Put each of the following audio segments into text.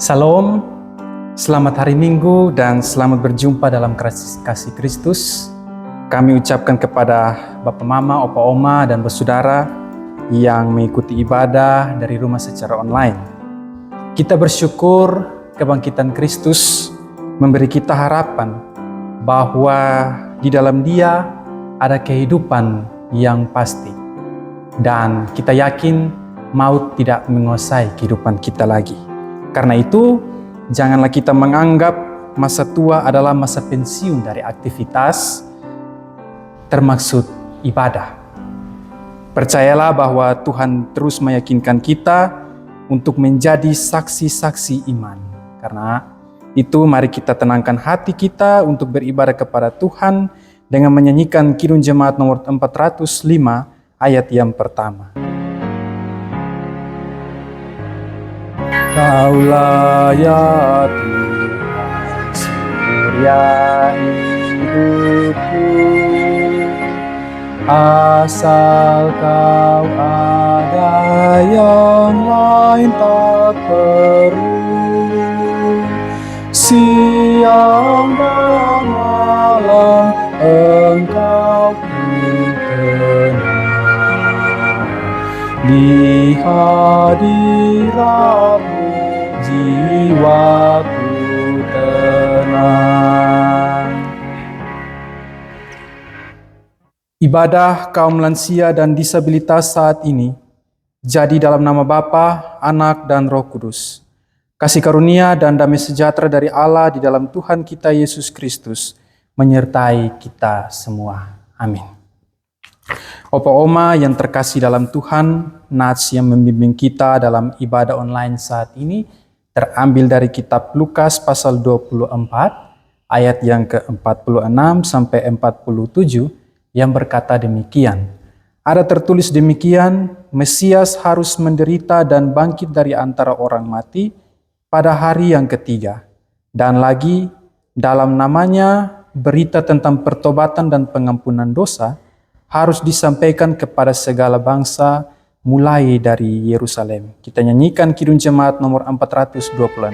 Salam, selamat hari Minggu dan selamat berjumpa dalam kasih Kristus. Kami ucapkan kepada Bapak Mama, Opa Oma, dan bersaudara yang mengikuti ibadah dari rumah secara online. Kita bersyukur kebangkitan Kristus memberi kita harapan bahwa di dalam Dia ada kehidupan yang pasti. Dan kita yakin maut tidak menguasai kehidupan kita lagi. Karena itu, janganlah kita menganggap masa tua adalah masa pensiun dari aktivitas, termaksud ibadah. Percayalah bahwa Tuhan terus meyakinkan kita untuk menjadi saksi-saksi iman. Karena itu, mari kita tenangkan hati kita untuk beribadah kepada Tuhan dengan menyanyikan Kidung Jemaat nomor 405 ayat yang pertama. Kaulah ya Tuhan, surya hidupku, asal Kau ada yang lain tak perlu. Siang dan malam Engkau pun tenang, di hadirat-Mu jiwaku tenang. Ibadah kaum lansia dan disabilitas saat ini jadi dalam nama Bapa, Anak, dan Roh Kudus. Kasih karunia dan damai sejahtera dari Allah di dalam Tuhan kita Yesus Kristus menyertai kita semua. Amin. Opa Oma yang terkasih dalam Tuhan, nats yang membimbing kita dalam ibadah online saat ini terambil dari kitab Lukas pasal 24 ayat yang ke-46 sampai 47 yang berkata demikian. Ada tertulis demikian, Mesias harus menderita dan bangkit dari antara orang mati pada hari yang ketiga. Dan lagi, dalam namanya berita tentang pertobatan dan pengampunan dosa harus disampaikan kepada segala bangsa mulai dari Yerusalem. Kita nyanyikan Kidung Jemaat nomor 426.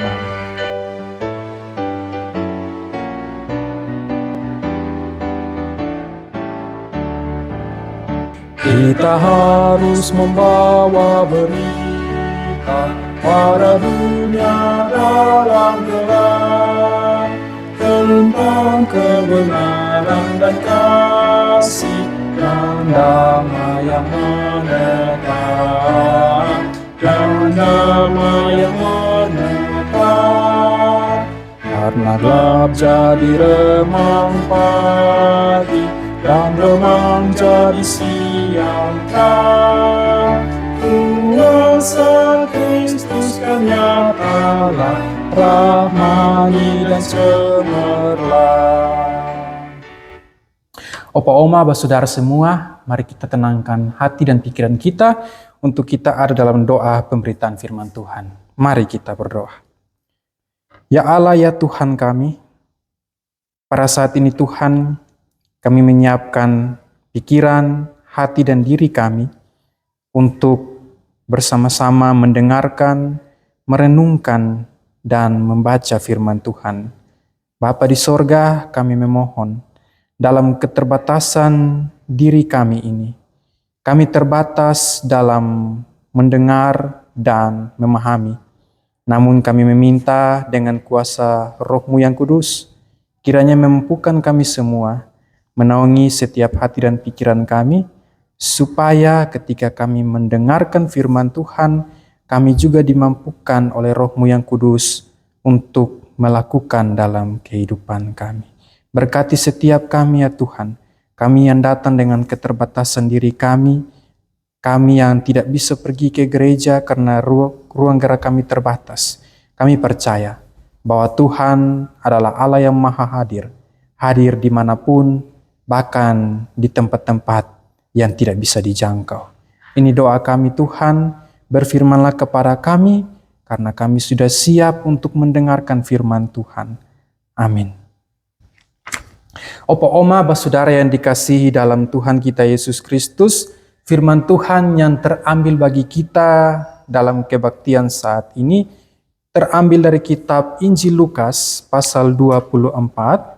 Kita harus membawa berita pada dunia dalam gelap tentang kebenaran dan kasih dan damai yang menetap, dan damai yang menetap. Karena gelap jadi remang pagi, dan remang jadi siang terang. Kuasa Kristus kan nyatalah, rahmani dan cemerlang. Opa Oma, saudara semua, mari kita tenangkan hati dan pikiran kita untuk kita ada dalam doa pemberitaan firman Tuhan. Mari kita berdoa. Ya Allah, ya Tuhan kami, pada saat ini Tuhan, kami menyiapkan pikiran, hati dan diri kami untuk bersama-sama mendengarkan, merenungkan, dan membaca firman Tuhan. Bapa di sorga, kami memohon, dalam keterbatasan diri kami ini, kami terbatas dalam mendengar dan memahami. Namun kami meminta dengan kuasa Roh-Mu yang kudus, kiranya memampukan kami semua, menaungi setiap hati dan pikiran kami, supaya ketika kami mendengarkan firman Tuhan, kami juga dimampukan oleh Roh-Mu yang kudus untuk melakukan dalam kehidupan kami. Berkati setiap kami ya Tuhan, kami yang datang dengan keterbatasan diri kami yang tidak bisa pergi ke gereja karena ruang gerak kami terbatas. Kami percaya bahwa Tuhan adalah Allah yang maha hadir, hadir dimanapun, bahkan di tempat-tempat yang tidak bisa dijangkau. Ini doa kami Tuhan, berfirmanlah kepada kami, karena kami sudah siap untuk mendengarkan firman Tuhan. Amin. Opa Oma, Basudara yang dikasihi dalam Tuhan kita Yesus Kristus, firman Tuhan yang terambil bagi kita dalam kebaktian saat ini, terambil dari kitab Injil Lukas pasal 24,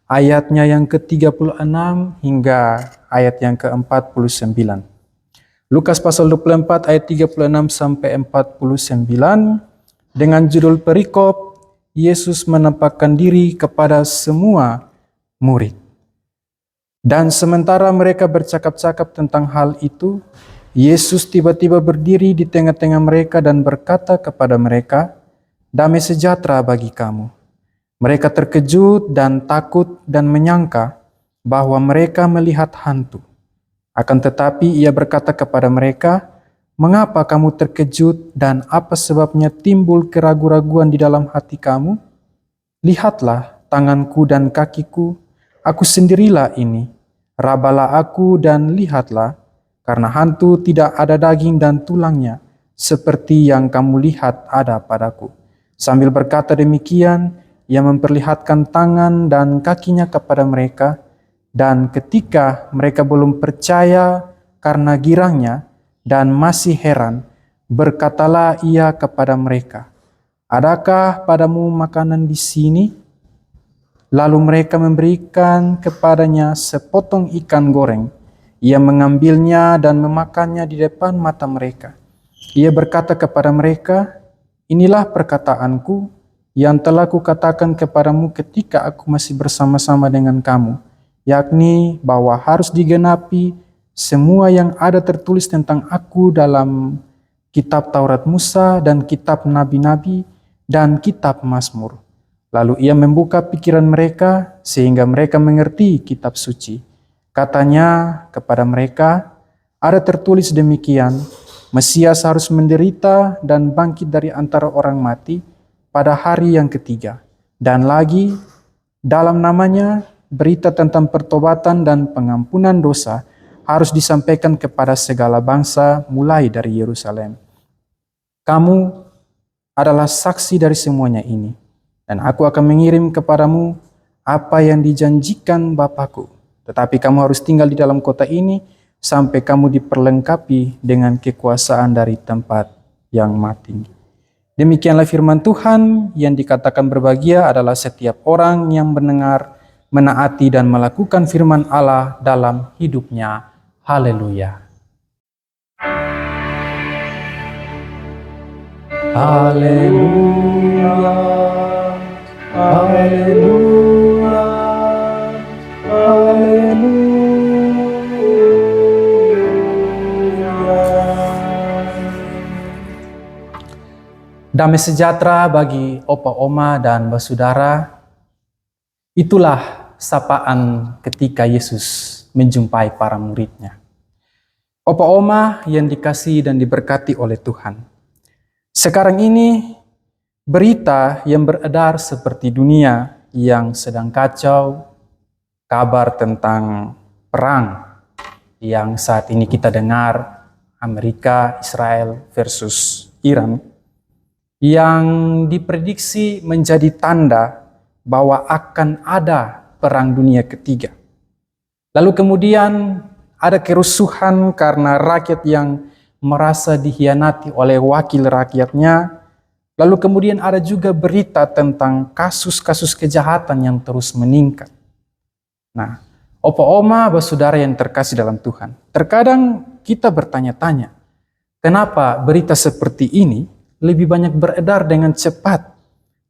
ayatnya yang ke-36 hingga ayat yang ke-49. Lukas pasal 24 ayat 36 sampai 49 dengan judul perikop Yesus menampakkan diri kepada semua murid. Dan sementara mereka bercakap-cakap tentang hal itu, Yesus tiba-tiba berdiri di tengah-tengah mereka dan berkata kepada mereka, "Damai sejahtera bagi kamu." Mereka terkejut dan takut dan menyangka bahwa mereka melihat hantu. Akan tetapi ia berkata kepada mereka, "Mengapa kamu terkejut dan apa sebabnya timbul keraguan-raguan di dalam hati kamu? Lihatlah tanganku dan kakiku, aku sendirilah ini. Rabalah aku dan lihatlah, karena hantu tidak ada daging dan tulangnya, seperti yang kamu lihat ada padaku." Sambil berkata demikian, ia memperlihatkan tangan dan kakinya kepada mereka, dan ketika mereka belum percaya karena girangnya dan masih heran, berkatalah ia kepada mereka, "Adakah padamu makanan di sini?" Lalu mereka memberikan kepadanya sepotong ikan goreng. Ia mengambilnya dan memakannya di depan mata mereka. Ia berkata kepada mereka, "Inilah perkataanku yang telah kukatakan kepadamu ketika aku masih bersama-sama dengan kamu, yakni bahwa harus digenapi semua yang ada tertulis tentang aku dalam kitab Taurat Musa dan kitab Nabi-Nabi dan kitab Mazmur." Lalu ia membuka pikiran mereka sehingga mereka mengerti kitab suci. Katanya kepada mereka, "Ada tertulis demikian, Mesias harus menderita dan bangkit dari antara orang mati pada hari yang ketiga. Dan lagi, dalam namanya, berita tentang pertobatan dan pengampunan dosa harus disampaikan kepada segala bangsa mulai dari Yerusalem. Kamu adalah saksi dari semuanya ini, dan aku akan mengirim kepadamu apa yang dijanjikan Bapakku. Tetapi kamu harus tinggal di dalam kota ini sampai kamu diperlengkapi dengan kekuasaan dari tempat yang maha tinggi." Demikianlah firman Tuhan. Yang dikatakan berbahagia adalah setiap orang yang mendengar, menaati dan melakukan firman Allah dalam hidupnya. Haleluya. Haleluya. Haleluya. Haleluya. Damai sejahtera bagi opa oma dan basudara. Itulah sapaan ketika Yesus menjumpai para muridnya. Opa oma yang dikasihi dan diberkati oleh Tuhan. Sekarang ini berita yang beredar seperti dunia yang sedang kacau, kabar tentang perang yang saat ini kita dengar, Amerika, Israel versus Iran, yang diprediksi menjadi tanda bahwa akan ada perang dunia ketiga. Lalu kemudian ada kerusuhan karena rakyat yang merasa dikhianati oleh wakil rakyatnya. Lalu kemudian ada juga berita tentang kasus-kasus kejahatan yang terus meningkat. Nah, opa oma, basudara yang terkasih dalam Tuhan, terkadang kita bertanya-tanya, kenapa berita seperti ini lebih banyak beredar dengan cepat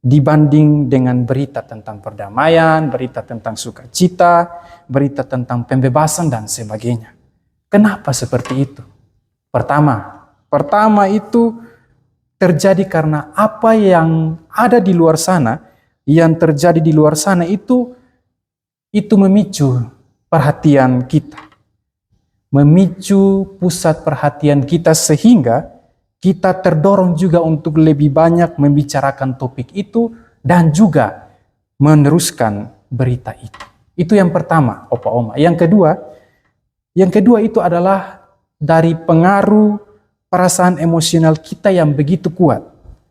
dibanding dengan berita tentang perdamaian, berita tentang sukacita, berita tentang pembebasan dan sebagainya. Kenapa seperti itu? Pertama itu terjadi karena apa yang ada di luar sana, yang terjadi di luar sana itu memicu perhatian kita. Memicu pusat perhatian kita sehingga kita terdorong juga untuk lebih banyak membicarakan topik itu dan juga meneruskan berita itu. Itu yang pertama, Opa Oma. Yang kedua itu adalah dari pengaruh perasaan emosional kita yang begitu kuat.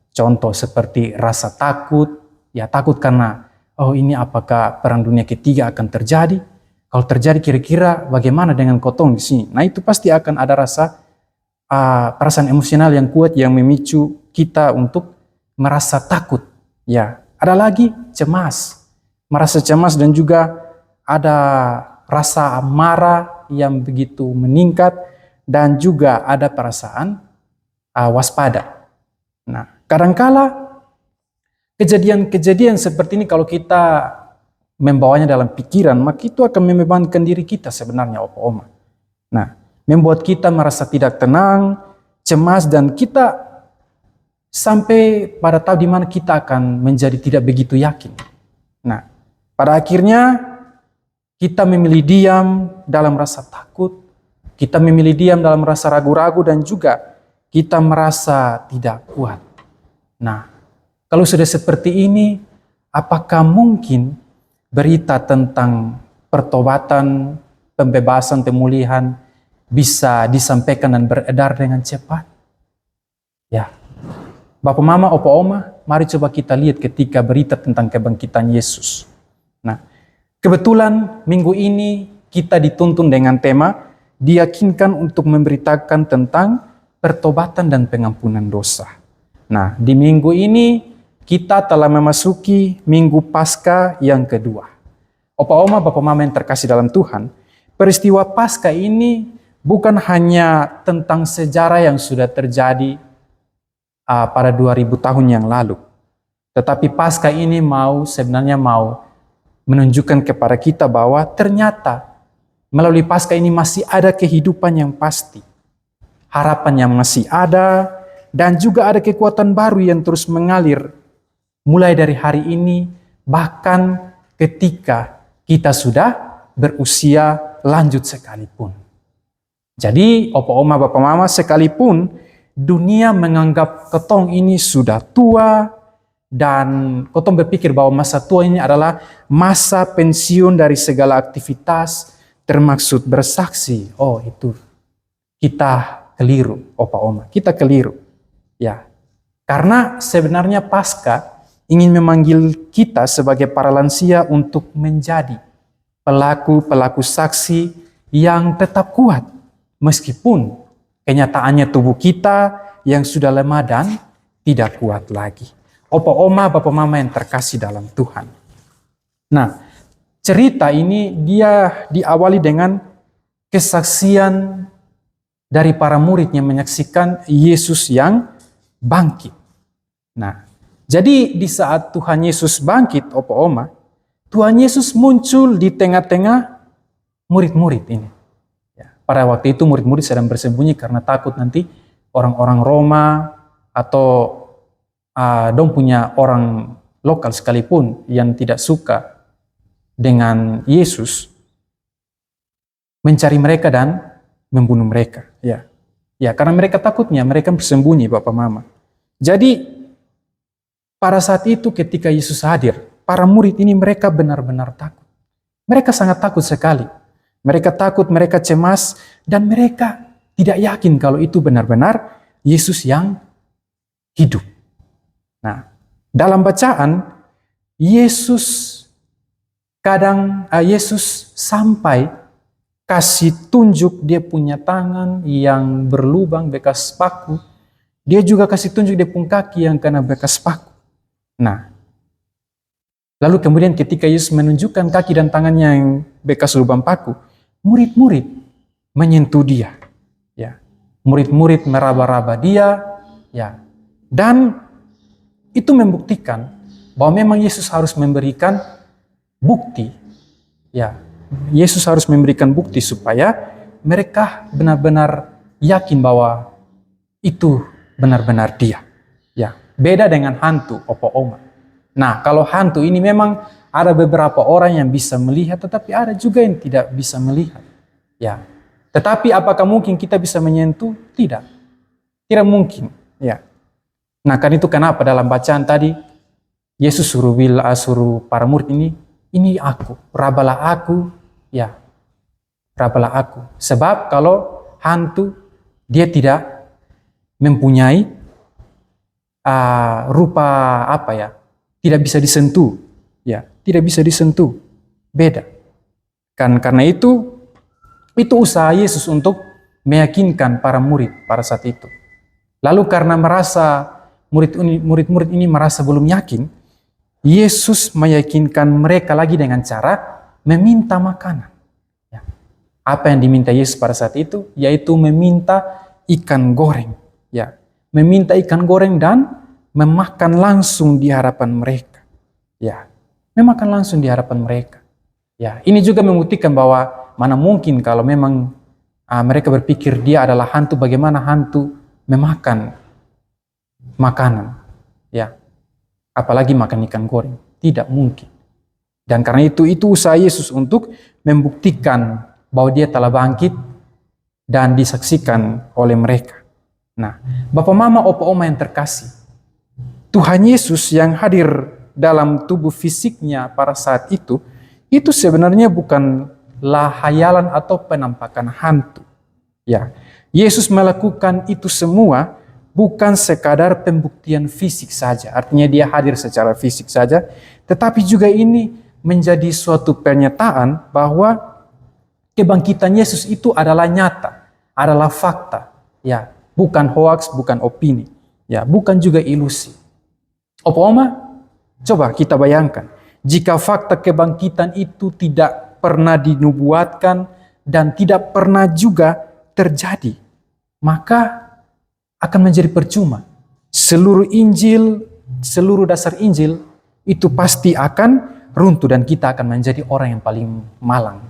Contoh seperti rasa takut, ya takut karena oh ini apakah perang dunia ketiga akan terjadi? Kalau terjadi kira-kira bagaimana dengan kotong di sini? Nah itu pasti akan ada rasa perasaan emosional yang kuat yang memicu kita untuk merasa takut. Ya, ada lagi cemas, merasa cemas dan juga ada rasa marah yang begitu meningkat dan juga ada perasaan waspada. Nah, kadangkala kejadian-kejadian seperti ini kalau kita membawanya dalam pikiran, maka itu akan membebankan diri kita sebenarnya, Opa Oma. Nah, membuat kita merasa tidak tenang, cemas, dan kita sampai pada tahap di mana kita akan menjadi tidak begitu yakin. Nah, pada akhirnya kita memilih diam dalam rasa takut, kita memilih diam dalam rasa ragu-ragu, dan juga kita merasa tidak kuat. Nah, kalau sudah seperti ini, apakah mungkin berita tentang pertobatan, pembebasan, pemulihan bisa disampaikan dan beredar dengan cepat? Ya, Bapak Mama, Opa Oma, mari coba kita lihat ketika berita tentang kebangkitan Yesus. Nah, kebetulan minggu ini kita dituntun dengan tema diyakinkan untuk memberitakan tentang pertobatan dan pengampunan dosa. Nah, di minggu ini kita telah memasuki Minggu Paskah yang kedua. Opa Oma, Bapak Mama yang terkasih dalam Tuhan, peristiwa Paskah ini bukan hanya tentang sejarah yang sudah terjadi pada 2000 tahun yang lalu. Tetapi Paskah ini sebenarnya mau menunjukkan kepada kita bahwa ternyata melalui Paskah ini masih ada kehidupan yang pasti. Harapan yang masih ada dan juga ada kekuatan baru yang terus mengalir mulai dari hari ini bahkan ketika kita sudah berusia lanjut sekalipun. Jadi, Opa Oma, Bapak Mama, sekalipun dunia menganggap ketong ini sudah tua dan ketong berpikir bahwa masa tua ini adalah masa pensiun dari segala aktivitas termaksud bersaksi. Oh, itu kita keliru, Opa Oma. Kita keliru. Ya. Karena sebenarnya Paskah ingin memanggil kita sebagai para lansia untuk menjadi pelaku-pelaku saksi yang tetap kuat meskipun kenyataannya tubuh kita yang sudah lemah dan tidak kuat lagi. Opa Oma, Bapak Mama yang terkasih dalam Tuhan. Nah, cerita ini dia diawali dengan kesaksian dari para murid yang menyaksikan Yesus yang bangkit. Nah, jadi di saat Tuhan Yesus bangkit, Opa Oma, Tuhan Yesus muncul di tengah-tengah murid-murid ini. Ya, pada waktu itu murid-murid sedang bersembunyi karena takut nanti orang-orang Roma atau dong punya orang lokal sekalipun yang tidak suka dengan Yesus mencari mereka dan membunuh mereka. Ya, karena mereka takutnya, mereka bersembunyi, Bapak Mama. Jadi pada saat itu ketika Yesus hadir, para murid ini mereka benar-benar takut. Mereka sangat takut sekali. Mereka takut, mereka cemas, dan mereka tidak yakin kalau itu benar-benar Yesus yang hidup. Nah, dalam bacaan, Yesus sampai kasih tunjuk dia punya tangan yang berlubang bekas paku. Dia juga kasih tunjuk dia punya kaki yang kena bekas paku. Nah, lalu kemudian ketika Yesus menunjukkan kaki dan tangannya yang bekas lubang paku, murid-murid menyentuh dia. Ya, murid-murid meraba-raba dia, ya. Dan itu membuktikan bahwa memang Yesus harus memberikan bukti. Ya, Yesus harus memberikan bukti supaya mereka benar-benar yakin bahwa itu benar-benar dia. Ya, beda dengan hantu, Opa Oma. Nah, kalau hantu ini memang ada beberapa orang yang bisa melihat, tetapi ada juga yang tidak bisa melihat. Ya, tetapi apakah mungkin kita bisa menyentuh? Tidak, tidak mungkin. Ya. Nah, kan itu kenapa dalam bacaan tadi Yesus suruh para murid ini ini aku, rabalah aku, ya, rabalah aku. Sebab kalau hantu, dia tidak mempunyai rupa apa ya, tidak bisa disentuh, ya, tidak bisa disentuh, beda. Kan karena itu usaha Yesus untuk meyakinkan para murid pada saat itu. Lalu karena merasa murid-murid ini merasa belum yakin, Yesus meyakinkan mereka lagi dengan cara meminta makanan. Ya. Apa yang diminta Yesus pada saat itu? Yaitu meminta ikan goreng. Ya. Meminta ikan goreng dan memakan langsung di hadapan mereka. Ya. Memakan langsung di hadapan mereka. Ya. Ini juga membuktikan bahwa mana mungkin kalau memang mereka berpikir dia adalah hantu, bagaimana hantu memakan makanan. Ya. Apalagi makan ikan goreng. Tidak mungkin. Dan karena itu usaha Yesus untuk membuktikan bahwa dia telah bangkit dan disaksikan oleh mereka. Nah, Bapak Mama, Opa Oma yang terkasih, Tuhan Yesus yang hadir dalam tubuh fisiknya pada saat itu sebenarnya bukanlah hayalan atau penampakan hantu. Ya, Yesus melakukan itu semua bukan sekadar pembuktian fisik saja, artinya dia hadir secara fisik saja, tetapi juga ini menjadi suatu pernyataan bahwa kebangkitan Yesus itu adalah nyata, adalah fakta, ya, bukan hoaks, bukan opini, ya, bukan juga ilusi. Opa Oma, coba kita bayangkan, jika fakta kebangkitan itu tidak pernah dinubuatkan dan tidak pernah juga terjadi, maka akan menjadi percuma. Seluruh Injil, seluruh dasar Injil itu pasti akan runtuh dan kita akan menjadi orang yang paling malang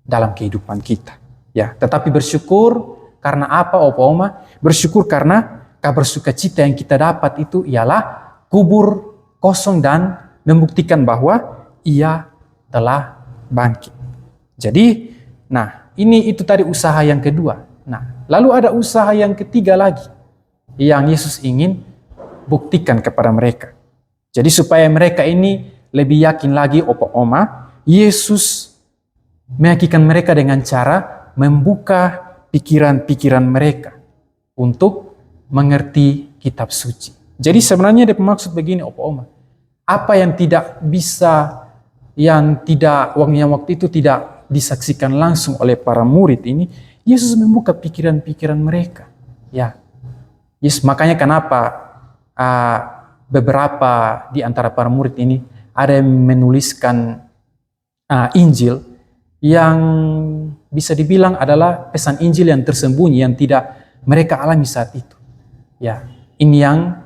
dalam kehidupan kita. Ya, tetapi bersyukur karena apa, Opa Oma? Bersyukur karena kabar sukacita yang kita dapat itu ialah kubur kosong dan membuktikan bahwa ia telah bangkit. Jadi, nah, itu tadi usaha yang kedua. Nah, lalu ada usaha yang ketiga lagi yang Yesus ingin buktikan kepada mereka. Jadi supaya mereka ini lebih yakin lagi, Opa Oma, Yesus meyakinkan mereka dengan cara membuka pikiran-pikiran mereka untuk mengerti kitab suci. Jadi sebenarnya dia maksud begini, Opa Oma, apa yang waktu itu tidak disaksikan langsung oleh para murid ini, Yesus membuka pikiran-pikiran mereka. Ya, Yes, makanya kenapa beberapa di antara para murid ini ada yang menuliskan Injil yang bisa dibilang adalah pesan Injil yang tersembunyi yang tidak mereka alami saat itu. Ya, ini yang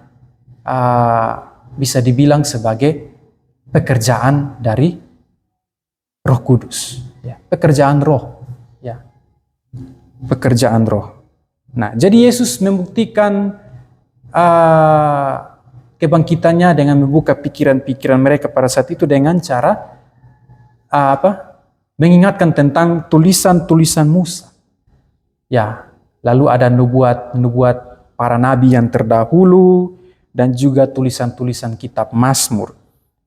bisa dibilang sebagai pekerjaan dari Roh Kudus. Ya, pekerjaan Roh. Ya, pekerjaan Roh. Nah, jadi Yesus membuktikan kebangkitannya dengan membuka pikiran-pikiran mereka pada saat itu dengan cara mengingatkan tentang tulisan-tulisan Musa. Ya, lalu ada nubuat para nabi yang terdahulu dan juga tulisan-tulisan kitab Mazmur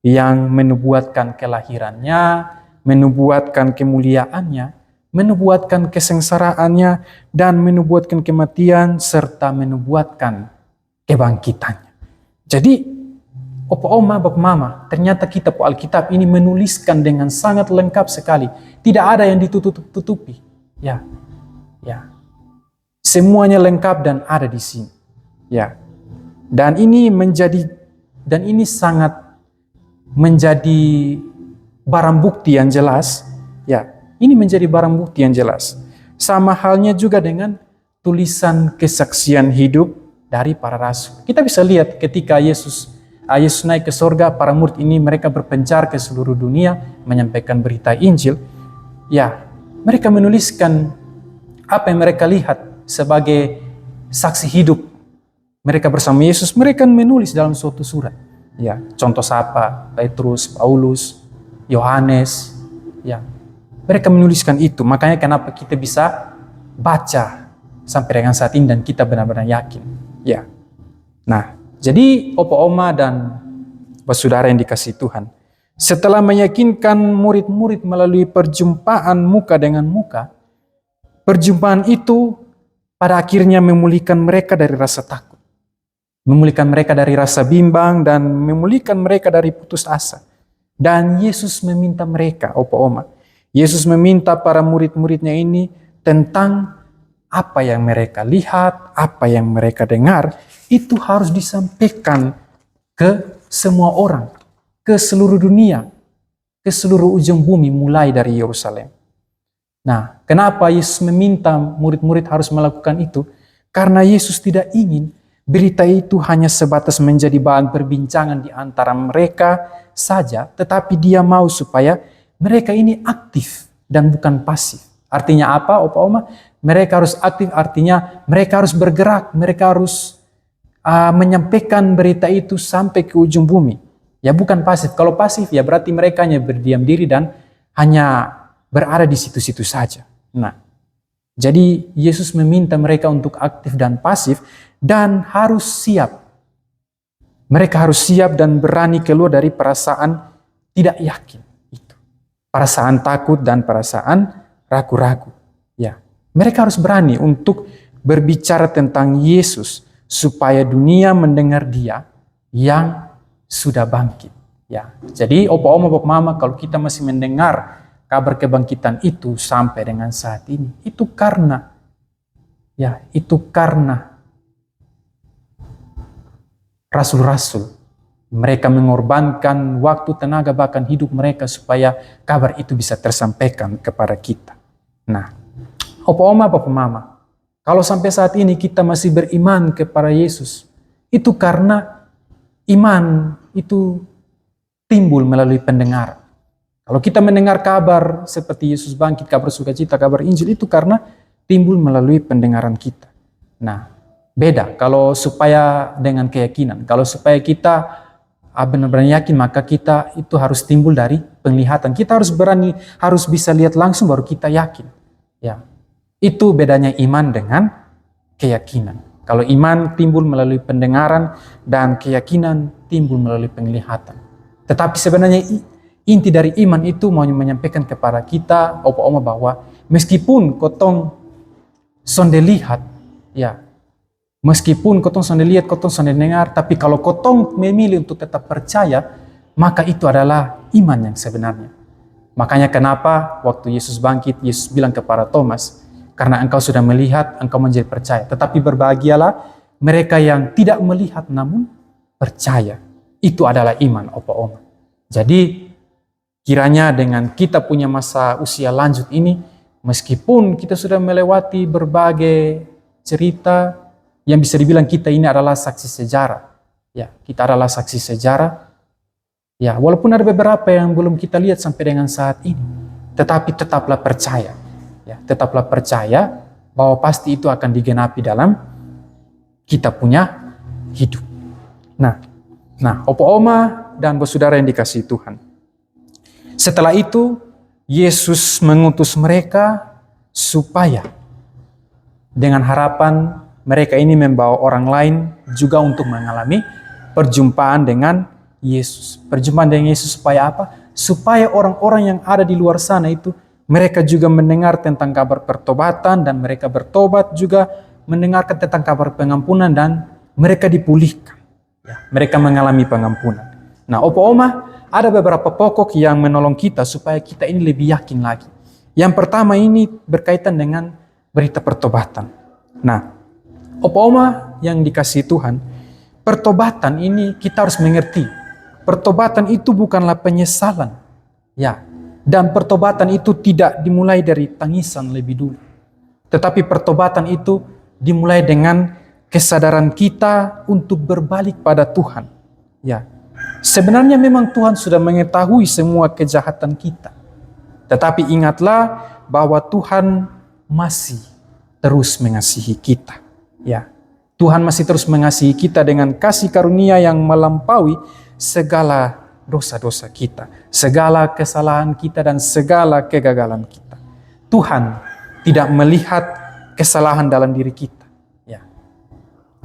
yang menubuatkan kelahirannya, menubuatkan kemuliaannya, menubuatkan kesengsaraannya, dan menubuatkan kematian, serta menubuatkan kebangkitannya. Jadi, Opa Oma, Bapak Mama, ternyata kitab Alkitab ini menuliskan dengan sangat lengkap sekali. Tidak ada yang ditutup-tutupi. Ya. Semuanya lengkap dan ada di sini. Ya. Dan ini sangat menjadi barang bukti yang jelas. Ya. Ini menjadi barang bukti yang jelas. Sama halnya juga dengan tulisan kesaksian hidup dari para rasul. Kita bisa lihat ketika Yesus naik ke sorga, para murid ini mereka berpencar ke seluruh dunia menyampaikan berita Injil. Ya, mereka menuliskan apa yang mereka lihat sebagai saksi hidup mereka bersama Yesus. Mereka menulis dalam suatu surat. Ya, contoh siapa? Petrus, Paulus, Yohanes. Ya, mereka menuliskan itu. Makanya kenapa kita bisa baca sampai dengan saat ini dan kita benar-benar yakin. Ya. Nah, jadi Opa Oma dan saudara yang dikasihi Tuhan, Setelah meyakinkan murid-murid melalui perjumpaan muka dengan muka, perjumpaan itu pada akhirnya memulihkan mereka dari rasa takut, memulihkan mereka dari rasa bimbang, dan memulihkan mereka dari putus asa. Dan Yesus meminta mereka, Opa Oma, Yesus meminta para murid-muridnya ini tentang apa yang mereka lihat, apa yang mereka dengar, itu harus disampaikan ke semua orang, ke seluruh dunia, ke seluruh ujung bumi mulai dari Yerusalem. Nah, kenapa Yesus meminta murid-murid harus melakukan itu? Karena Yesus tidak ingin berita itu hanya sebatas menjadi bahan perbincangan di antara mereka saja, tetapi Dia mau supaya mereka ini aktif dan bukan pasif. Artinya apa, Opa Oma? Mereka harus aktif, artinya mereka harus bergerak, mereka harus menyampaikan berita itu sampai ke ujung bumi. Ya bukan pasif. Kalau pasif ya berarti mereka hanya berdiam diri dan hanya berada di situ-situ saja. Nah, jadi Yesus meminta mereka untuk aktif dan pasif dan harus siap. Mereka harus siap dan berani keluar dari perasaan tidak yakin itu. Perasaan takut dan perasaan ragu-ragu. Ya, mereka harus berani untuk berbicara tentang Yesus supaya dunia mendengar Dia yang sudah bangkit. Ya, jadi Opa Oma, Bapak Mama, kalau kita masih mendengar kabar kebangkitan itu sampai dengan saat ini, itu karena rasul-rasul mereka mengorbankan waktu, tenaga, bahkan hidup mereka supaya kabar itu bisa tersampaikan kepada kita. Nah, Opa Oma, Bapak Mama, kalau sampai saat ini kita masih beriman kepada Yesus, itu karena iman itu timbul melalui pendengaran. Kalau kita mendengar kabar seperti Yesus bangkit, kabar sukacita, kabar Injil, itu karena timbul melalui pendengaran kita. Nah, beda kalau supaya dengan keyakinan. Kalau supaya kita benar-benar yakin, maka kita itu harus timbul dari penglihatan. Kita harus berani, harus bisa lihat langsung baru kita yakin. Ya, itu bedanya iman dengan keyakinan. Kalau iman timbul melalui pendengaran dan keyakinan timbul melalui penglihatan. Tetapi sebenarnya inti dari iman itu mau menyampaikan kepada kita, Opa Oma, bahwa meskipun kotong sonde lihat, ya, meskipun kotong sonde lihat, kotong sonde dengar, tapi kalau kotong memilih untuk tetap percaya, maka itu adalah iman yang sebenarnya. Makanya kenapa waktu Yesus bangkit, Yesus bilang kepada Thomas, karena engkau sudah melihat, engkau menjadi percaya. Tetapi berbahagialah mereka yang tidak melihat namun percaya. Itu adalah iman, Opa Oma. Jadi kiranya dengan kita punya masa usia lanjut ini, meskipun kita sudah melewati berbagai cerita, yang bisa dibilang kita ini adalah saksi sejarah. Ya, kita adalah saksi sejarah. Ya, walaupun ada beberapa yang belum kita lihat sampai dengan saat ini, tetapi tetaplah percaya. Ya, tetaplah percaya bahwa pasti itu akan digenapi dalam kita punya hidup. Nah, Opa Oma dan saudara yang dikasihi Tuhan. Setelah itu, Yesus mengutus mereka supaya dengan harapan mereka ini membawa orang lain juga untuk mengalami perjumpaan dengan Yesus. Perjumpaan dengan Yesus supaya apa? Supaya orang-orang yang ada di luar sana itu mereka juga mendengar tentang kabar pertobatan dan mereka bertobat, juga mendengarkan tentang kabar pengampunan dan mereka dipulihkan. Ya, mereka mengalami pengampunan. Nah, Opa Oma, ada beberapa pokok yang menolong kita supaya kita ini lebih yakin lagi. Yang pertama ini berkaitan dengan berita pertobatan. Nah, Opa Oma yang dikasihi Tuhan, pertobatan ini kita harus mengerti. Pertobatan itu bukanlah penyesalan. Ya. Dan pertobatan itu tidak dimulai dari tangisan lebih dulu. Tetapi pertobatan itu dimulai dengan kesadaran kita untuk berbalik pada Tuhan. Ya, sebenarnya memang Tuhan sudah mengetahui semua kejahatan kita. Tetapi ingatlah bahwa Tuhan masih terus mengasihi kita. Ya, Tuhan masih terus mengasihi kita dengan kasih karunia yang melampaui segala dosa-dosa kita, segala kesalahan kita dan segala kegagalan kita. Tuhan tidak melihat kesalahan dalam diri kita. Ya.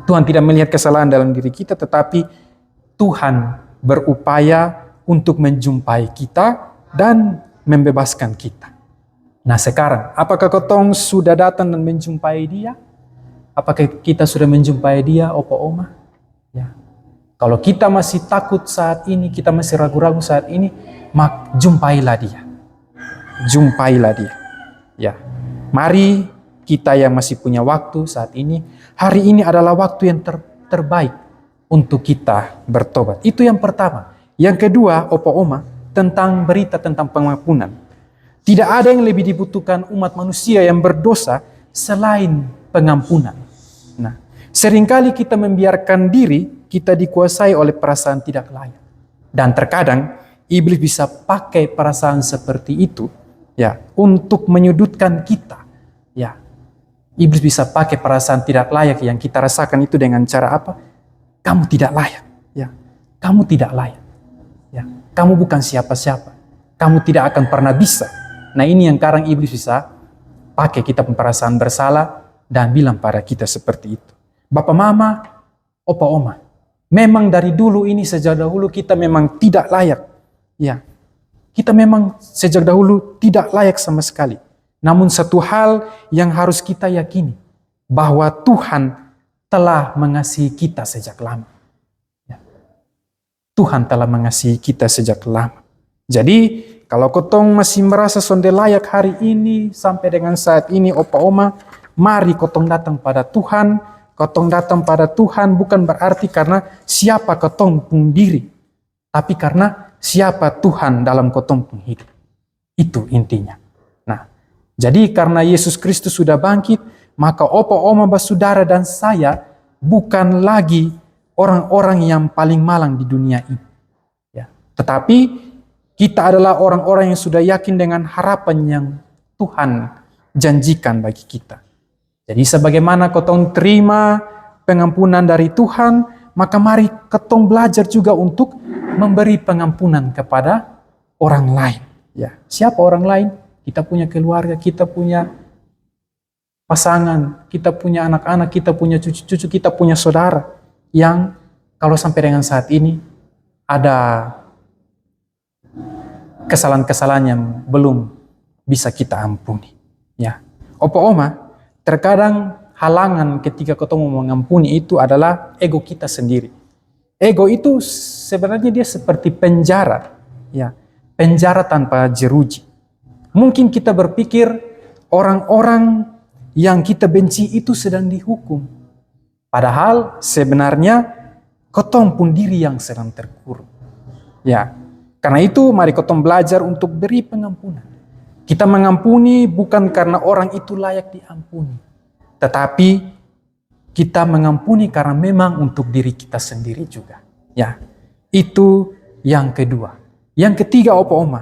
Tuhan tidak melihat kesalahan dalam diri kita, tetapi Tuhan berupaya untuk menjumpai kita dan membebaskan kita. Nah sekarang, apakah kotong sudah datang dan menjumpai dia? Apakah kita sudah menjumpai dia, Opa Oma? Ya. Kalau kita masih takut saat ini, kita masih ragu-ragu saat ini, jumpailah dia. Jumpailah dia. Ya. Mari kita yang masih punya waktu saat ini, hari ini adalah waktu yang terbaik untuk kita bertobat. Itu yang pertama. Yang kedua, Opa Oma, tentang berita tentang pengampunan. Tidak ada yang lebih dibutuhkan umat manusia yang berdosa selain pengampunan. Nah, seringkali kita membiarkan diri kita dikuasai oleh perasaan tidak layak. Dan terkadang iblis bisa pakai perasaan seperti itu ya untuk menyudutkan kita. Ya. Iblis bisa pakai perasaan tidak layak yang kita rasakan itu dengan cara apa? Kamu tidak layak, ya. Kamu tidak layak. Ya. Kamu bukan siapa-siapa. Kamu tidak akan pernah bisa. Nah, ini yang kadang iblis bisa pakai kita perasaan bersalah dan bilang pada kita seperti itu. Bapak mama, opa oma, memang dari dulu ini sejak dahulu kita memang tidak layak. Ya. Kita memang sejak dahulu tidak layak sama sekali. Namun satu hal yang harus kita yakini, bahwa Tuhan telah mengasihi kita sejak lama. Ya. Tuhan telah mengasihi kita sejak lama. Jadi, kalau kotong masih merasa sonde layak hari ini, sampai dengan saat ini, opa oma, mari kotong datang pada Tuhan. Kotong datang pada Tuhan bukan berarti karena siapa kotong pun diri, tapi karena siapa Tuhan dalam kotong pun hidup. Itu intinya. Nah, jadi karena Yesus Kristus sudah bangkit, maka opa oma basudara dan saya bukan lagi orang-orang yang paling malang di dunia ini. Ya. Tetapi kita adalah orang-orang yang sudah yakin dengan harapan yang Tuhan janjikan bagi kita. Jadi sebagaimana kotong terima pengampunan dari Tuhan, maka mari kotong belajar juga untuk memberi pengampunan kepada orang lain. Ya, siapa orang lain? Kita punya keluarga, kita punya pasangan, kita punya anak-anak, kita punya cucu-cucu, kita punya saudara yang kalau sampai dengan saat ini ada kesalahan-kesalahan yang belum bisa kita ampuni. Ya, opa oma, terkadang halangan ketika ketemu mengampuni itu adalah ego kita sendiri. Ego itu sebenarnya dia seperti penjara, ya, penjara tanpa jeruji. Mungkin kita berpikir orang-orang yang kita benci itu sedang dihukum. Padahal sebenarnya kotong pun diri yang sedang terkurung. Ya, karena itu mari kotong belajar untuk beri pengampunan. Kita mengampuni bukan karena orang itu layak diampuni, tetapi kita mengampuni karena memang untuk diri kita sendiri juga. Ya, itu yang kedua. Yang ketiga, opa oma.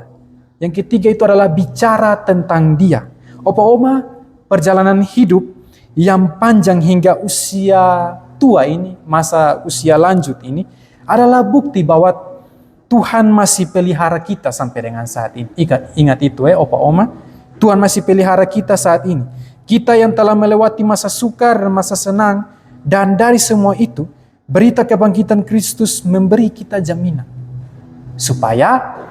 Yang ketiga itu adalah bicara tentang dia. Opa oma, perjalanan hidup yang panjang hingga usia tua ini, masa usia lanjut ini, adalah bukti bahwa Tuhan masih pelihara kita sampai dengan saat ini. Ingat itu opa oma. Tuhan masih pelihara kita saat ini. Kita yang telah melewati masa sukar dan masa senang. Dan dari semua itu, berita kebangkitan Kristus memberi kita jaminan. Supaya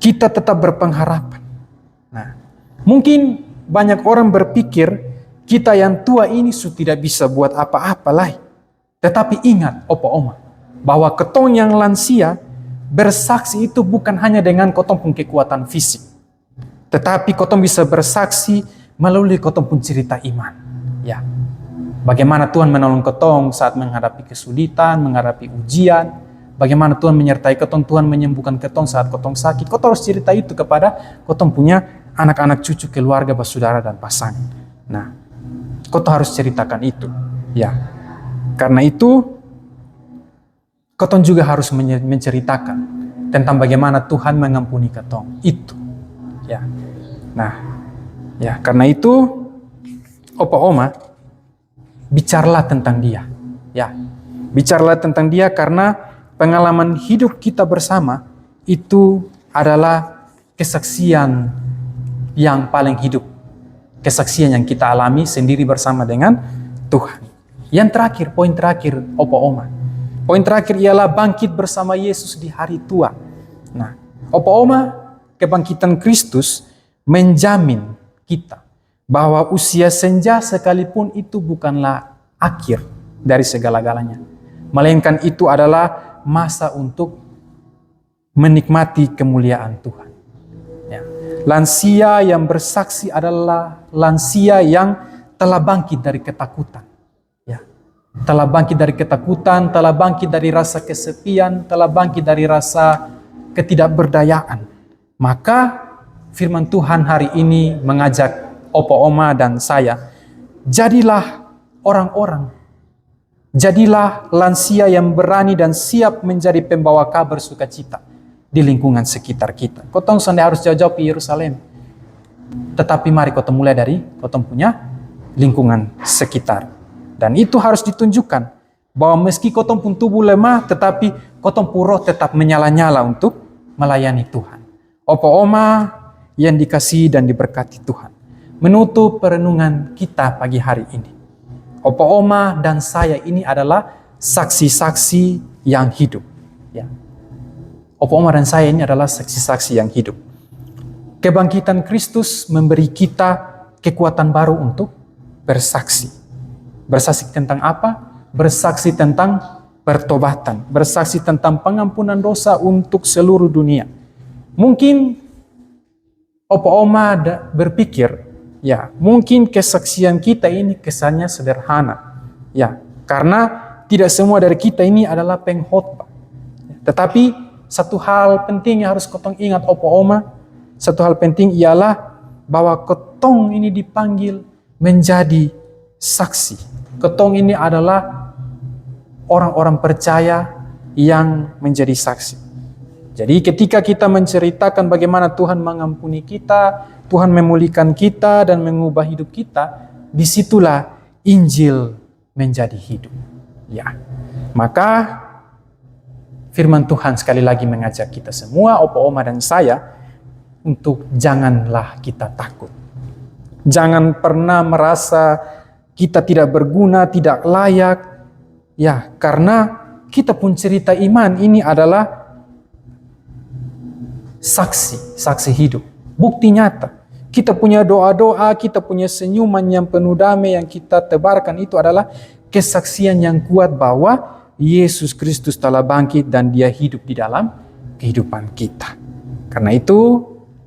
kita tetap berpengharapan. Nah, mungkin banyak orang berpikir kita yang tua ini sudah tidak bisa buat apa-apa lagi. Tetapi ingat opa oma, bahwa ketong yang lansia bersaksi itu bukan hanya dengan kotong pun kekuatan fisik, tetapi kotong bisa bersaksi melalui kotong pun cerita iman. Ya, bagaimana Tuhan menolong kotong saat menghadapi kesulitan, menghadapi ujian, bagaimana Tuhan menyertai kotong, Tuhan menyembuhkan kotong saat kotong sakit. Kotong harus cerita itu kepada kotong punya anak-anak, cucu, keluarga, saudara dan pasangan. Nah, kotong harus ceritakan itu. Ya, karena itu kotong juga harus menceritakan tentang bagaimana Tuhan mengampuni kotong. Itu. Ya. Nah, ya, karena itu opa oma, bicaralah tentang dia. Ya. Bicaralah tentang dia karena pengalaman hidup kita bersama itu adalah kesaksian yang paling hidup. Kesaksian yang kita alami sendiri bersama dengan Tuhan. Yang terakhir, poin terakhir, opa oma. Poin terakhir ialah bangkit bersama Yesus di hari tua. Nah, Opa Oma, kebangkitan Kristus menjamin kita bahwa usia senja sekalipun itu bukanlah akhir dari segala-galanya. Melainkan itu adalah masa untuk menikmati kemuliaan Tuhan. Ya. Lansia yang bersaksi adalah lansia yang telah bangkit dari ketakutan. Ya. Telah bangkit dari ketakutan, telah bangkit dari rasa kesepian, telah bangkit dari rasa ketidakberdayaan. Maka firman Tuhan hari ini mengajak Opa Oma dan saya, jadilah orang-orang, jadilah lansia yang berani dan siap menjadi pembawa kabar sukacita di lingkungan sekitar kita. Kotong sendiri harus jauh-jauh ke Yerusalem, tetapi mari kotong mulai dari kotong punya lingkungan sekitar. Dan itu harus ditunjukkan bahwa meski kotong pun tubuh lemah, tetapi kotong pun roh tetap menyala-nyala untuk melayani Tuhan. Opa Oma yang dikasihi dan diberkati Tuhan, menutup perenungan kita pagi hari ini. Opa Oma dan saya ini adalah saksi-saksi yang hidup. Ya. Opa Oma dan saya ini adalah saksi-saksi yang hidup. Kebangkitan Kristus memberi kita kekuatan baru untuk bersaksi. Bersaksi tentang apa? Bersaksi tentang pertobatan. Bersaksi tentang pengampunan dosa untuk seluruh dunia. Mungkin Opa Oma berpikir, ya, mungkin kesaksian kita ini kesannya sederhana. Ya, karena tidak semua dari kita ini adalah pengkhotbah. Tetapi satu hal penting yang harus kotong ingat Opa Oma, satu hal penting ialah bahwa kotong ini dipanggil menjadi saksi. Kotong ini adalah orang-orang percaya yang menjadi saksi. Jadi ketika kita menceritakan bagaimana Tuhan mengampuni kita, Tuhan memulihkan kita dan mengubah hidup kita, disitulah Injil menjadi hidup. Ya, maka firman Tuhan sekali lagi mengajak kita semua, Opa Oma dan saya, untuk janganlah kita takut. Jangan pernah merasa kita tidak berguna, tidak layak. Ya, karena kita pun cerita iman ini adalah saksi hidup. Bukti nyata. Kita punya doa-doa, kita punya senyuman yang penuh damai yang kita tebarkan, itu adalah kesaksian yang kuat bahwa Yesus Kristus telah bangkit dan Dia hidup di dalam kehidupan kita. Karena itu,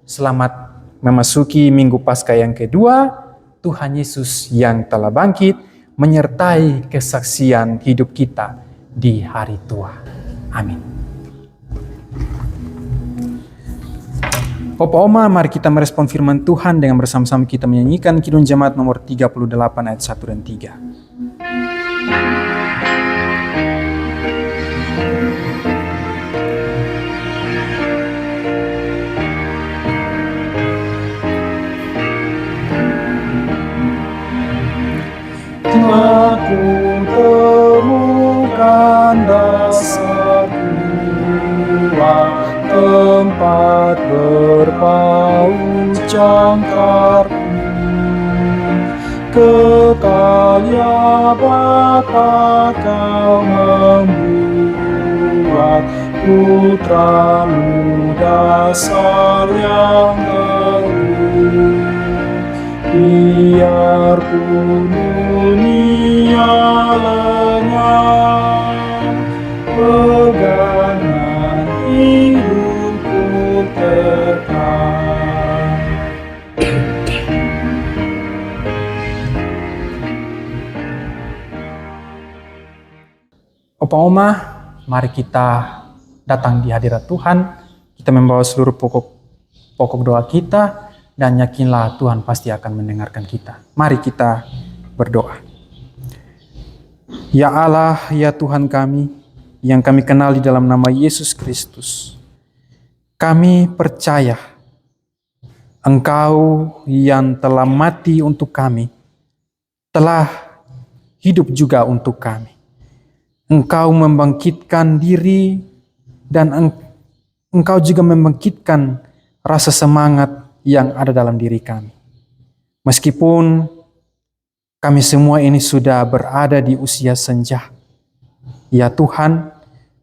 selamat memasuki Minggu Paskah yang kedua. Tuhan Yesus yang telah bangkit menyertai kesaksian hidup kita di hari tua. Amin. Opa Oma, mari kita merespon firman Tuhan dengan bersama-sama kita menyanyikan Kidung Jemaat nomor 38 ayat 1 dan 3. Aku temukan dasar tua, tempat berpaut jangkarku. Kekal ya Bapa, Kau membuat putra-Mu dasar yang baru. Biarpun dunia lenyap, pegangan hidupku tetap. Opa Oma, mari kita datang di hadirat Tuhan. Kita membawa seluruh pokok doa kita. Dan yakinlah Tuhan pasti akan mendengarkan kita. Mari kita berdoa. Ya Allah, ya Tuhan kami, yang kami kenal di dalam nama Yesus Kristus. Kami percaya Engkau yang telah mati untuk kami, telah hidup juga untuk kami. Engkau membangkitkan diri dan Engkau juga membangkitkan rasa semangat yang ada dalam diri kami. Meskipun kami semua ini sudah berada di usia senja, Ya Tuhan,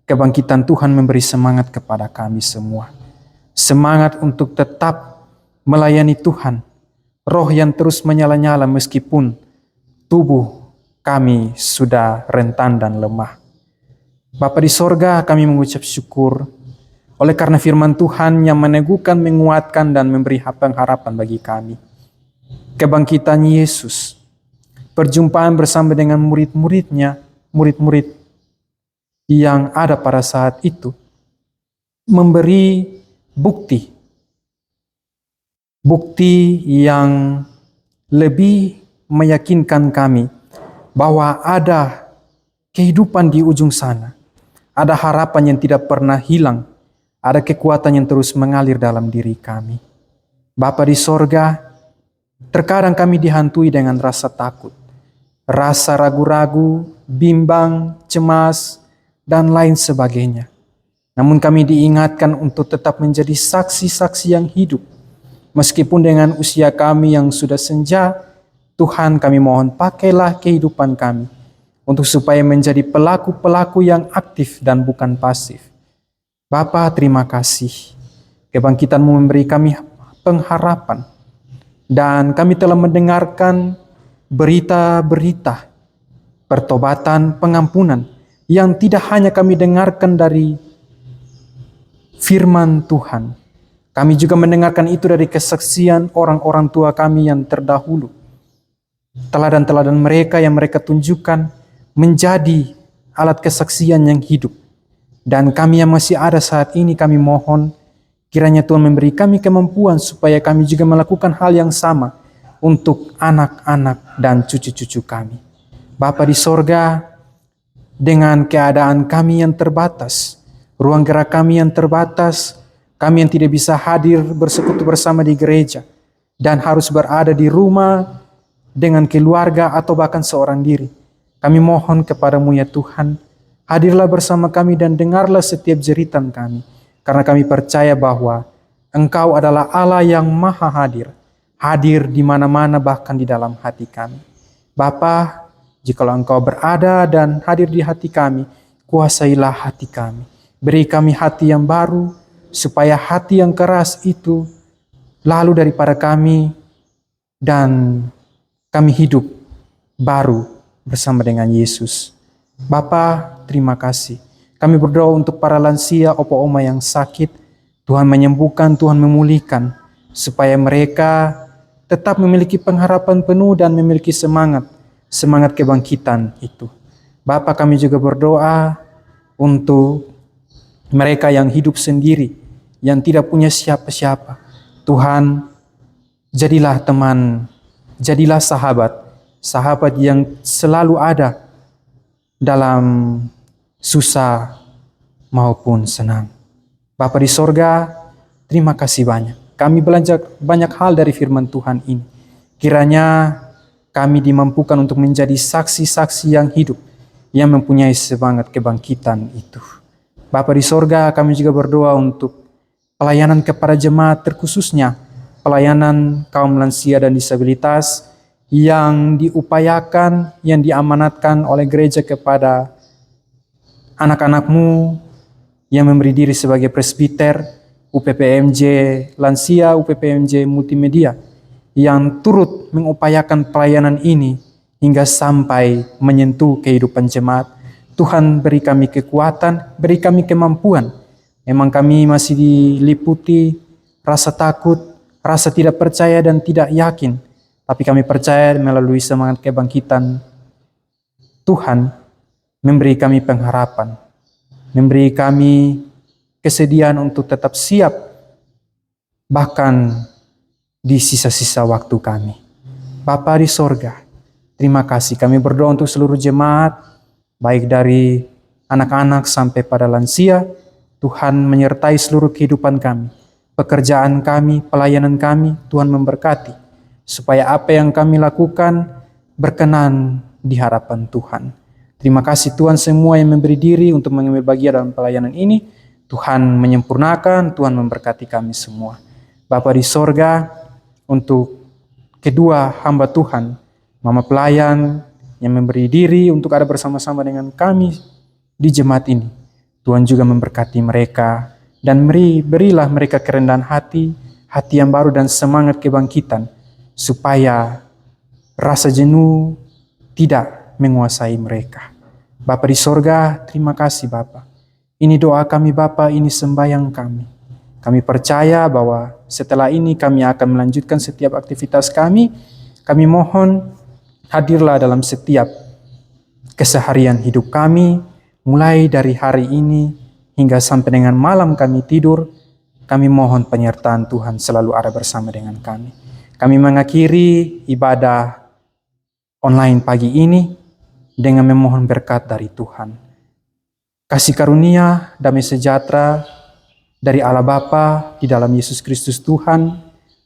kebangkitan Tuhan memberi semangat kepada kami semua. Semangat untuk tetap melayani Tuhan. Roh yang terus menyala-nyala meskipun tubuh kami sudah rentan dan lemah. Bapa di sorga, kami mengucap syukur oleh karena firman Tuhan yang meneguhkan, menguatkan, dan memberi pengharapan bagi kami. Kebangkitan Yesus, perjumpaan bersama dengan murid-muridnya, murid-murid yang ada pada saat itu, memberi bukti yang lebih meyakinkan kami bahwa ada kehidupan di ujung sana, ada harapan yang tidak pernah hilang, ada kekuatan yang terus mengalir dalam diri kami. Bapa di sorga, terkadang kami dihantui dengan rasa takut, rasa ragu-ragu, bimbang, cemas, dan lain sebagainya. Namun kami diingatkan untuk tetap menjadi saksi-saksi yang hidup. Meskipun dengan usia kami yang sudah senja, Tuhan kami mohon pakailah kehidupan kami untuk supaya menjadi pelaku-pelaku yang aktif dan bukan pasif. Bapa, terima kasih. Kebangkitan-Mu memberi kami pengharapan. Dan kami telah mendengarkan berita-berita pertobatan, pengampunan yang tidak hanya kami dengarkan dari firman Tuhan. Kami juga mendengarkan itu dari kesaksian orang-orang tua kami yang terdahulu. Teladan-teladan mereka yang mereka tunjukkan menjadi alat kesaksian yang hidup. Dan kami yang masih ada saat ini, kami mohon kiranya Tuhan memberi kami kemampuan supaya kami juga melakukan hal yang sama untuk anak-anak dan cucu-cucu kami. Bapa di sorga, dengan keadaan kami yang terbatas, ruang gerak kami yang terbatas, kami yang tidak bisa hadir bersekutu bersama di gereja, dan harus berada di rumah dengan keluarga atau bahkan seorang diri. Kami mohon kepadamu ya Tuhan, hadirlah bersama kami dan dengarlah setiap jeritan kami. Karena kami percaya bahwa Engkau adalah Allah yang maha hadir. Hadir di mana-mana bahkan di dalam hati kami. Bapa, jikalau Engkau berada dan hadir di hati kami, kuasailah hati kami. Beri kami hati yang baru, supaya hati yang keras itu lalu daripada kami dan kami hidup baru bersama dengan Yesus. Bapa, terima kasih. Kami berdoa untuk para lansia, opa oma yang sakit. Tuhan menyembuhkan, Tuhan memulihkan, supaya mereka tetap memiliki pengharapan penuh dan memiliki semangat kebangkitan itu. Bapa, kami juga berdoa untuk mereka yang hidup sendiri, yang tidak punya siapa-siapa. Tuhan, jadilah teman, jadilah sahabat yang selalu ada dalam susah maupun senang. Bapa di sorga, terima kasih banyak. Kami belajar banyak hal dari firman Tuhan ini. Kiranya kami dimampukan untuk menjadi saksi-saksi yang hidup, yang mempunyai semangat kebangkitan itu. Bapa di sorga, kami juga berdoa untuk pelayanan kepada jemaat, terkhususnya pelayanan kaum lansia dan disabilitas yang diupayakan, yang diamanatkan oleh gereja kepada anak-anak-Mu yang memberi diri sebagai presbiter, UPPMJ Lansia, UPPMJ Multimedia, yang turut mengupayakan pelayanan ini hingga sampai menyentuh kehidupan jemaat. Tuhan, beri kami kekuatan, beri kami kemampuan. Memang kami masih diliputi rasa takut, rasa tidak percaya dan tidak yakin. Tapi kami percaya melalui semangat kebangkitan Tuhan memberi kami pengharapan, memberi kami kesediaan untuk tetap siap bahkan di sisa-sisa waktu kami. Bapa di sorga, terima kasih. Kami berdoa untuk seluruh jemaat, baik dari anak-anak sampai pada lansia. Tuhan menyertai seluruh kehidupan kami, pekerjaan kami, pelayanan kami. Tuhan memberkati, supaya apa yang kami lakukan berkenan di hadapan Tuhan. Terima kasih Tuhan, semua yang memberi diri untuk mengambil bagian dalam pelayanan ini. Tuhan menyempurnakan, Tuhan memberkati kami semua. Bapa di sorga, untuk kedua hamba Tuhan, Mama pelayan yang memberi diri untuk ada bersama-sama dengan kami di jemaat ini. Tuhan juga memberkati mereka dan berilah mereka kerendahan hati, hati yang baru dan semangat kebangkitan, supaya rasa jenuh tidak menguasai mereka. Bapa di sorga, terima kasih Bapa. Ini doa kami Bapa, ini sembahyang kami. Kami percaya bahwa setelah ini kami akan melanjutkan setiap aktivitas kami. Kami mohon hadirlah dalam setiap keseharian hidup kami, mulai dari hari ini hingga sampai dengan malam kami tidur. Kami mohon penyertaan Tuhan selalu ada bersama dengan kami. Kami mengakhiri ibadah online pagi ini dengan memohon berkat dari Tuhan. Kasih karunia, damai sejahtera dari Allah Bapa di dalam Yesus Kristus Tuhan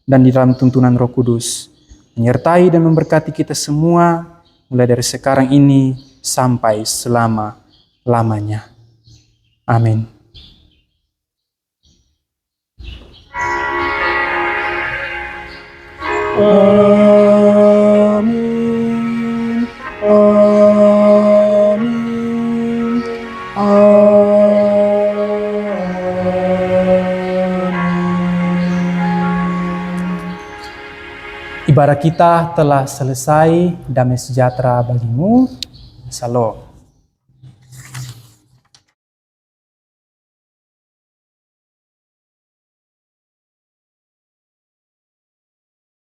dan di dalam tuntunan Roh Kudus menyertai dan memberkati kita semua mulai dari sekarang ini sampai selama-lamanya. Amin. Amin. Amin. Ibadah kita telah selesai. Damai sejahtera bagimu. Salam.